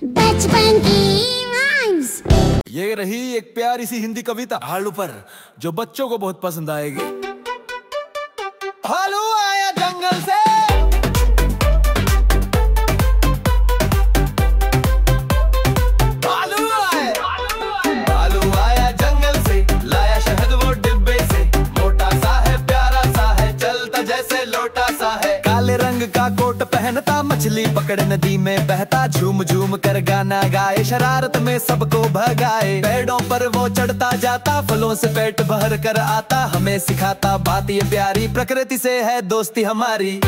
बचपन की राइम्स। ये रही एक प्यारी सी हिंदी कविता भालू पर, जो बच्चों को बहुत पसंद आएगी। भालू आया जंगल से, भालू आया जंगल से, लाया शहद वो डिब्बे से। मोटा सा है, प्यारा सा है, चलता जैसे लोटा सा है। काले रंग का कोट पहनता, मछली पकड़े नदी में बहता। झूम झूम कर गाना गाए, शरारत में सबको भगाए। पेड़ों पर वो चढ़ता जाता, फलों से पेट भर कर आता। हमें सिखाता बात ये प्यारी, प्रकृति से है दोस्ती हमारी।